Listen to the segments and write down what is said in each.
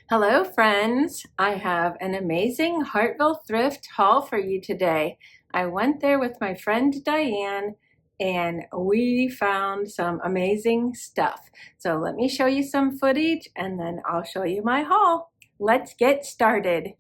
Hello friends, I have an amazing Hartville Thrift haul for you today. I went there with my friend Diane and we found some amazing stuff. So let me show you some footage and then I'll show you my haul. Let's get started.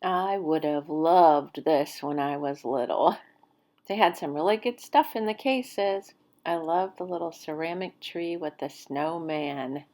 I would have loved this when I was little. They had some really good stuff in the cases. I love the little ceramic tree with the snowman.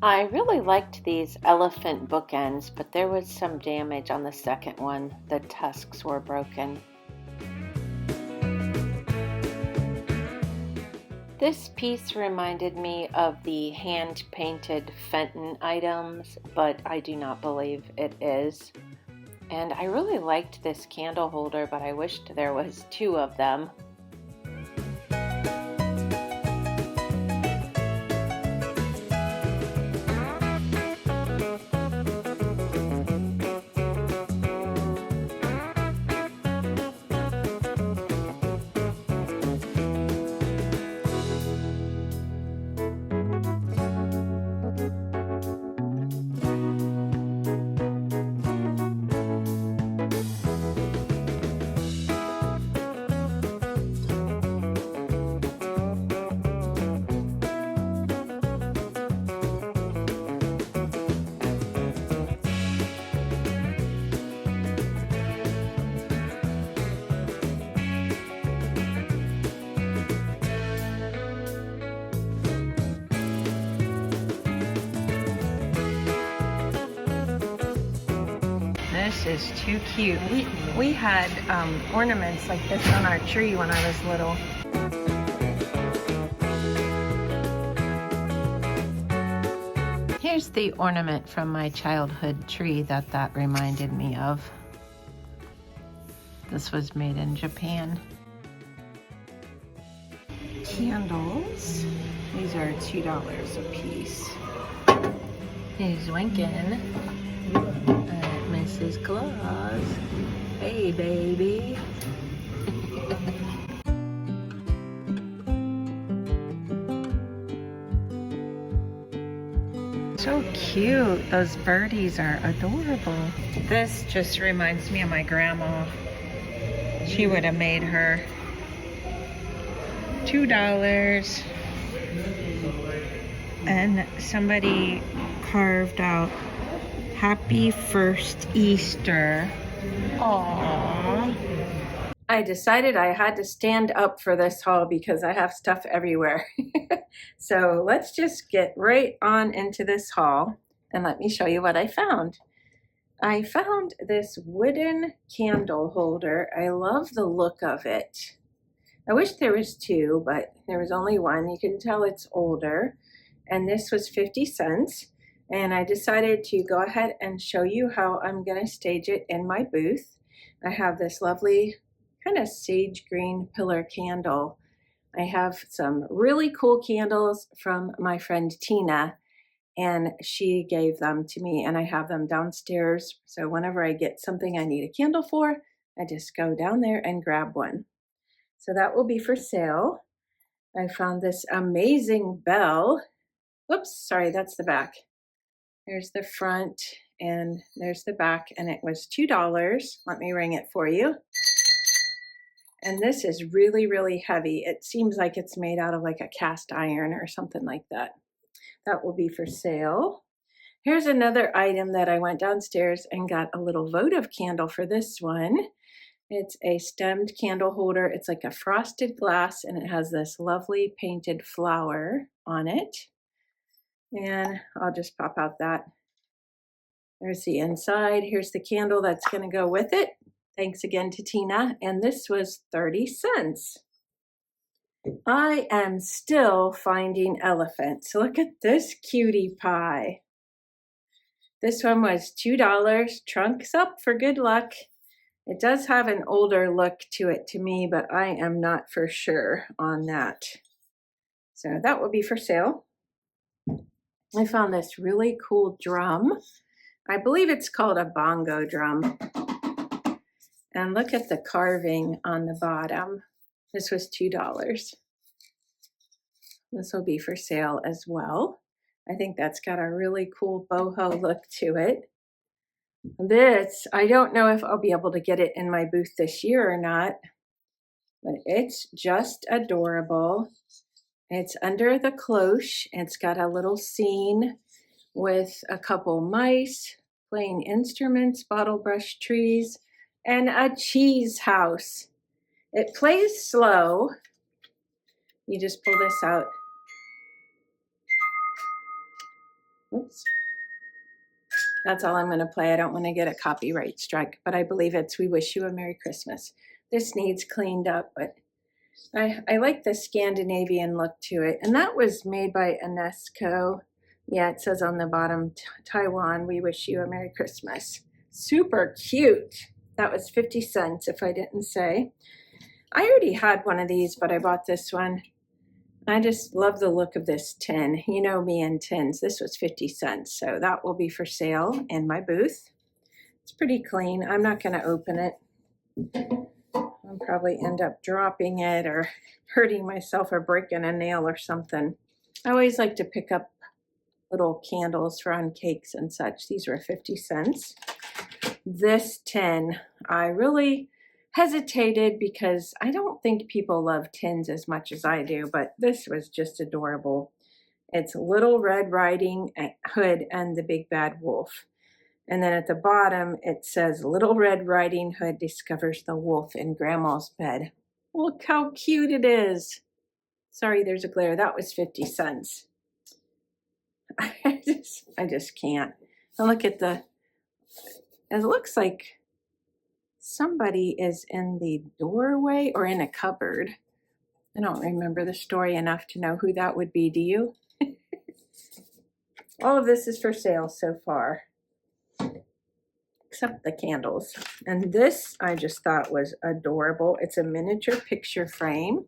I really liked these elephant bookends, but there was some damage on the second one. The tusks were broken. This piece reminded me of the hand-painted Fenton items, but I do not believe it is. And I really liked this candle holder, but I wished there was two of them. This is too cute. We had ornaments like this on our tree when I was little. Here's the ornament from my childhood tree that reminded me of. This was made in Japan. Candles. These are $2 a piece. He's winking. Mrs. Claus. Hey, baby. So cute. Those birdies are adorable. This just reminds me of my grandma. She would have made her $2. And somebody carved out Happy First Easter. Aww. I decided I had to stand up for this haul because I have stuff everywhere. So let's just get right on into this haul and let me show you what I found. I found this wooden candle holder. I love the look of it. I wish there was two, but there was only one. You can tell it's older. And this was 50 cents. And I decided to go ahead and show you how I'm going to stage it in my booth. I have this lovely kind of sage green pillar candle. I have some really cool candles from my friend Tina, and she gave them to me, and I have them downstairs. So whenever I get something I need a candle for, I just go down there and grab one. So that will be for sale. I found this amazing bell. Oops, sorry, that's the back. There's the front and there's the back, and it was $2. Let me ring it for you. And this is really, really heavy. It seems like it's made out of like a cast iron or something like that. That will be for sale. Here's another item that I went downstairs and got a little votive candle for this one. It's a stemmed candle holder. It's like a frosted glass and it has this lovely painted flower on it. And I'll just pop out that. There's the inside. Here's the candle that's going to go with it. Thanks again to Tina. And this was 30 cents. I am still finding elephants. Look at this cutie pie. This one was $2. Trunks up for good luck. It does have an older look to it to me, but I am not for sure on that. So that will be for sale. I found this really cool drum. I believe it's called a bongo drum. And look at the carving on the bottom. This was $2. This will be for sale as well. I think that's got a really cool boho look to it. This, I don't know if I'll be able to get it in my booth this year or not, but it's just adorable. It's under the cloche. It's got a little scene with a couple mice playing instruments, bottle brush trees, and a cheese house. It plays slow. You just pull this out. Oops. That's all I'm going to play. I don't want to get a copyright strike, but I believe it's We Wish You a Merry Christmas. This needs cleaned up, but I like the Scandinavian look to it. And that was made by Unesco. Yeah, it says on the bottom, Taiwan, We Wish You a Merry Christmas. Super cute. That was 50 cents if I didn't say. I already had one of these, but I bought this one. I just love the look of this tin. You know me and tins. This was 50 cents, so that will be for sale in my booth. It's pretty clean. I'm not going to open it. I'll probably end up dropping it or hurting myself or breaking a nail or something. I always like to pick up little candles for on cakes and such. These were 50 cents. This tin, I really hesitated because I don't think people love tins as much as I do, but this was just adorable. It's Little Red Riding Hood and the Big Bad Wolf. And then at the bottom, it says Little Red Riding Hood discovers the wolf in Grandma's bed. Look how cute it is. Sorry, there's a glare. That was 50 cents. I just can't. And look at it looks like somebody is in the doorway or in a cupboard. I don't remember the story enough to know who that would be, do you? All of this is for sale so far, except the candles. And this I just thought was adorable. It's a miniature picture frame.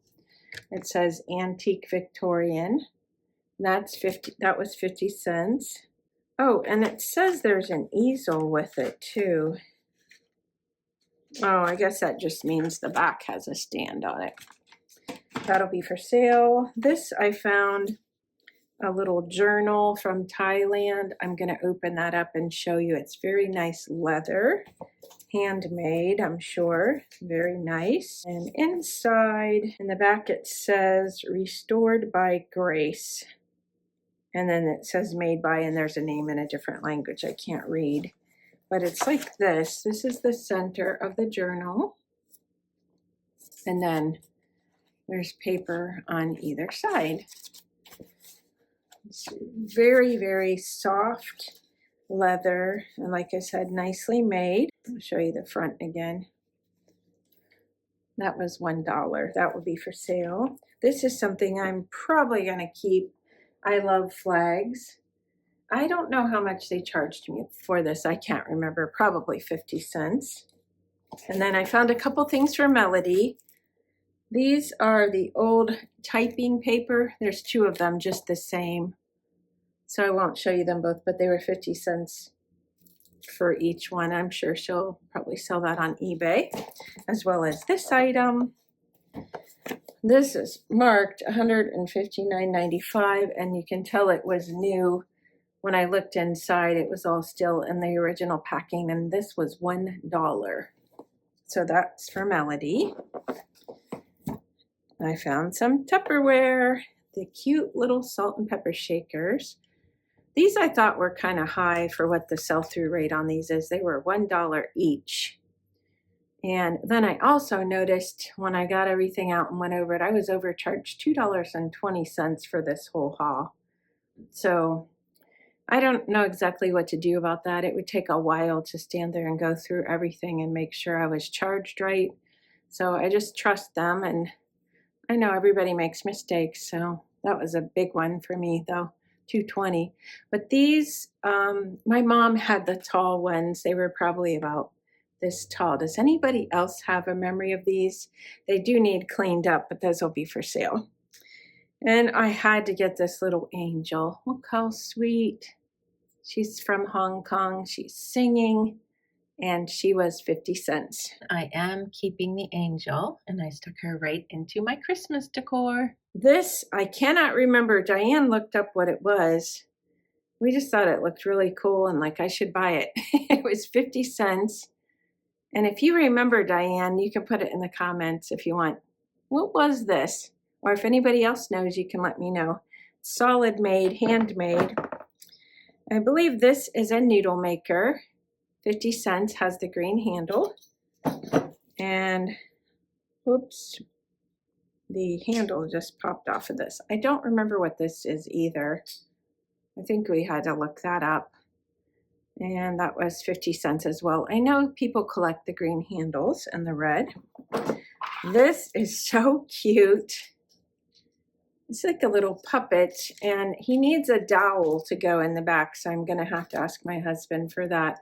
It says Antique Victorian. That was 50 cents. Oh, and it says there's an easel with it too. Oh, I guess that just means the back has a stand on it. That'll be for sale. This I found a little journal from Thailand. I'm going to open that up and show you. It's very nice leather, handmade, I'm sure. Very nice. And inside, in the back, it says Restored by Grace. And then it says made by, and there's a name in a different language I can't read. But it's like this. This is the center of the journal. And then there's paper on either side. It's very, very soft leather. And like I said, nicely made. I'll show you the front again. That was $1. That will be for sale. This is something I'm probably going to keep. I love flags. I don't know how much they charged me for this. I can't remember. Probably 50 cents. And then I found a couple things for Melody. These are the old typing paper. There's two of them just the same. So I won't show you them both, but they were 50 cents for each one. I'm sure she'll probably sell that on eBay, as well as this item. This is marked $159.95, and you can tell it was new. When I looked inside, it was all still in the original packing, and this was $1. So that's for Melody. I found some Tupperware, the cute little salt and pepper shakers. These I thought were kind of high for what the sell-through rate on these is. They were $1 each. And then I also noticed when I got everything out and went over it, I was overcharged $2.20 for this whole haul. So I don't know exactly what to do about that. It would take a while to stand there and go through everything and make sure I was charged right. So I just trust them, and I know everybody makes mistakes, so that was a big one for me though, $2.20. But these, my mom had the tall ones. They were probably about this tall. Does anybody else have a memory of these? They do need cleaned up, but those will be for sale. And I had to get this little angel. Look how sweet. She's from Hong Kong. She's singing, and she was 50 cents. I am keeping the angel, and I stuck her right into my Christmas decor. This, I cannot remember. Diane looked up what it was. We just thought it looked really cool and like I should buy it. It was 50 cents. And if you remember, Diane, you can put it in the comments if you want. What was this? Or if anybody else knows, you can let me know. Solid made, handmade. I believe this is a needle maker. 50 cents, has the green handle. And, whoops, the handle just popped off of this. I don't remember what this is either. I think we had to look that up. And that was 50 cents as well. I know people collect the green handles and the red. This is so cute. It's like a little puppet, and he needs a dowel to go in the back, so I'm gonna have to ask my husband for that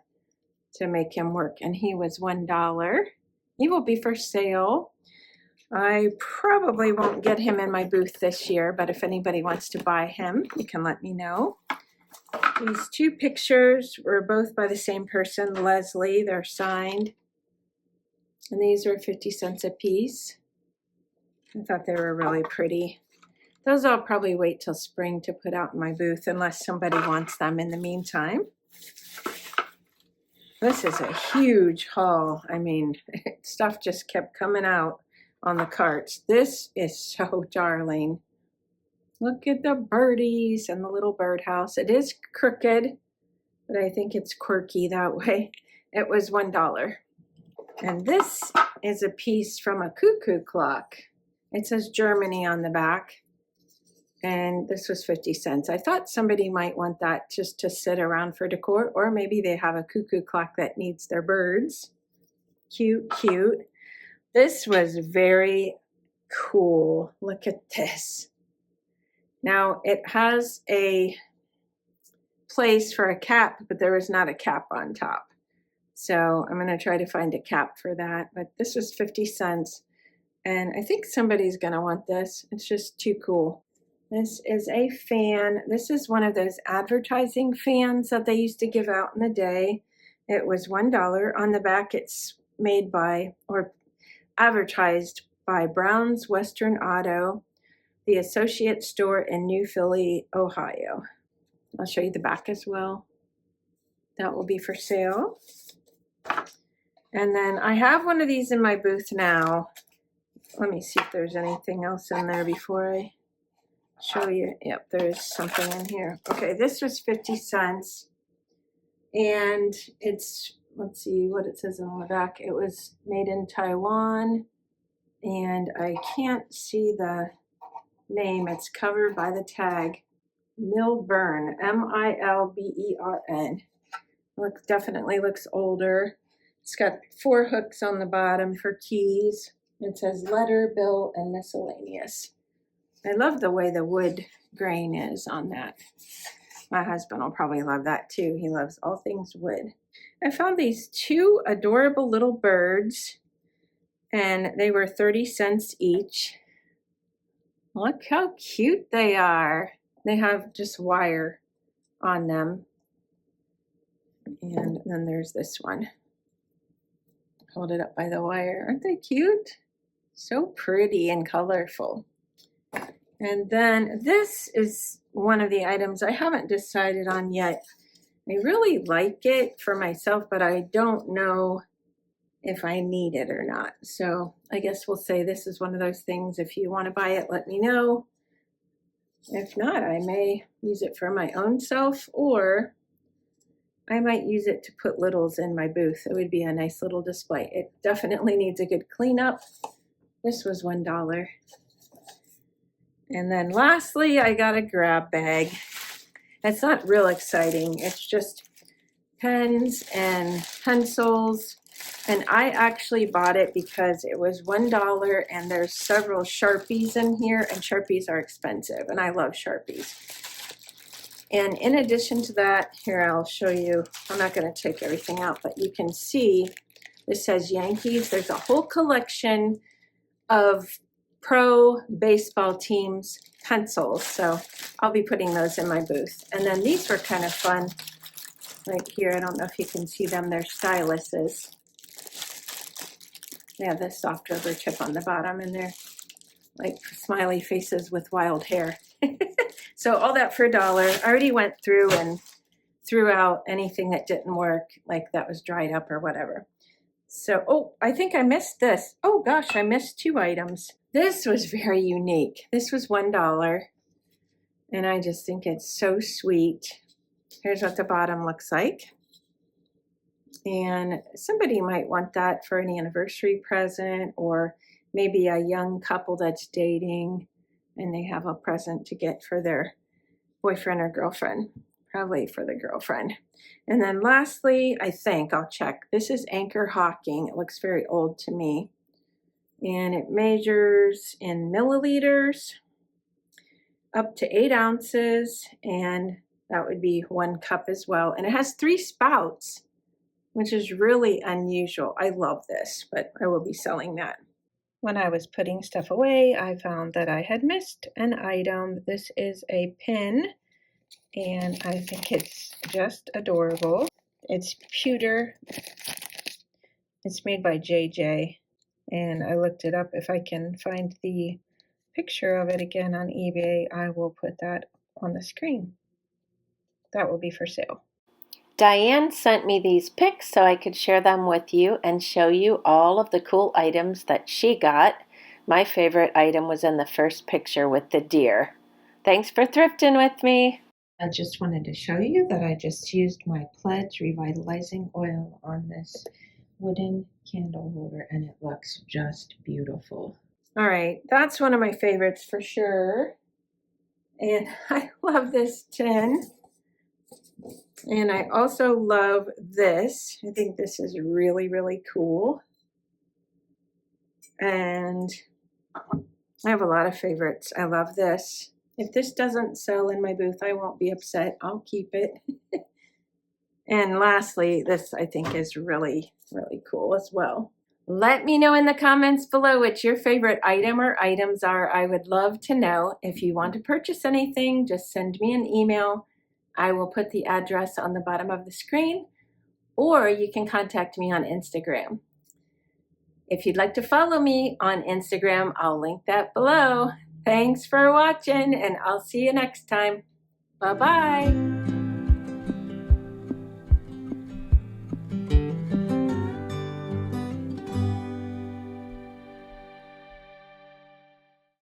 to make him work. And he was $1. He will be for sale. I probably won't get him in my booth this year, but if anybody wants to buy him, you can let me know. These two pictures were both by the same person, Leslie. They're signed. And these are 50 cents a piece. I thought they were really pretty. Those I'll probably wait till spring to put out in my booth unless somebody wants them in the meantime. This is a huge haul. I mean, stuff just kept coming out on the carts. This is so darling. Look at the birdies and the little birdhouse. It is crooked, but I think it's quirky that way. It was $1. And this is a piece from a cuckoo clock. It says Germany on the back. And this was 50 cents. I thought somebody might want that just to sit around for decor, or maybe they have a cuckoo clock that needs their birds. Cute, cute. This was very cool. Look at this. Now it has a place for a cap, but there is not a cap on top. So I'm going to try to find a cap for that. But this was 50 cents. And I think somebody's going to want this. It's just too cool. This is a fan. This is one of those advertising fans that they used to give out in the day. It was $1. On the back, it's made by or advertised by Brown's Western Auto, the associate store in New Philly, Ohio. I'll show you the back as well. That will be for sale. And then I have one of these in my booth now. Let me see if there's anything else in there before I show you. Yep, there's something in here. Okay, this was 50 cents. And it's, let's see what it says on the back. It was made in Taiwan. And I can't see the name. It's covered by the tag. Milbern, M-I-L-B-E-R-N. Definitely looks older. It's got 4 hooks on the bottom for keys. It says letter, bill, and miscellaneous. I love the way the wood grain is on that. My husband will probably love that too. He loves all things wood. I found these 2 adorable little birds, and they were 30 cents each. Look how cute they are. They have just wire on them. And then there's this one. Hold it up by the wire. Aren't they cute? So pretty and colorful. And then this is one of the items I haven't decided on yet. I really like it for myself, but I don't know if I need it or not. So I guess we'll say this is one of those things. If you want to buy it, let me know. If not, I may use it for my own self, or I might use it to put littles in my booth. It would be a nice little display. It definitely needs a good cleanup. This was $1. And then lastly, I got a grab bag. It's not real exciting. It's just pens and pencils. And I actually bought it because it was $1 and there's several Sharpies in here, and Sharpies are expensive and I love Sharpies. And in addition to that, here I'll show you, I'm not going to take everything out, but you can see this says Yankees. There's a whole collection of pro baseball teams pencils. So I'll be putting those in my booth. And then these were kind of fun right here. I don't know if you can see them. They're styluses. They have this soft rubber tip on the bottom and they're like smiley faces with wild hair. So all that for $1. I already went through and threw out anything that didn't work, like that was dried up or whatever. So, oh, I think I missed this. Oh gosh, I missed 2 items. This was very unique. This was $1 and I just think it's so sweet. Here's what the bottom looks like. And somebody might want that for an anniversary present, or maybe a young couple that's dating and they have a present to get for their boyfriend or girlfriend, probably for the girlfriend. And then lastly, I think, I'll check, this is Anchor Hawking. It looks very old to me. And it measures in milliliters up to 8 ounces, and that would be 1 cup as well. And it has 3 spouts, which is really unusual. I love this, but I will be selling that. When I was putting stuff away, I found that I had missed an item. This is a pin, and I think it's just adorable. It's pewter. It's made by JJ, and I looked it up. If I can find the picture of it again on eBay, I will put that on the screen. That will be for sale. Diane sent me these pics so I could share them with you and show you all of the cool items that she got. My favorite item was in the first picture with the deer. Thanks for thrifting with me. I just wanted to show you that I just used my Pledge Revitalizing Oil on this wooden candle holder, and it looks just beautiful. All right, that's one of my favorites for sure. And I love this tin. And I also love this. I think this is really, really cool. And I have a lot of favorites. I love this. If this doesn't sell in my booth, I won't be upset. I'll keep it. And lastly, this I think is really, really cool as well. Let me know in the comments below what your favorite item or items are. I would love to know. If you want to purchase anything, just send me an email. I will put the address on the bottom of the screen, or you can contact me on Instagram. If you'd like to follow me on Instagram, I'll link that below. Thanks for watching, and I'll see you next time. Bye-bye.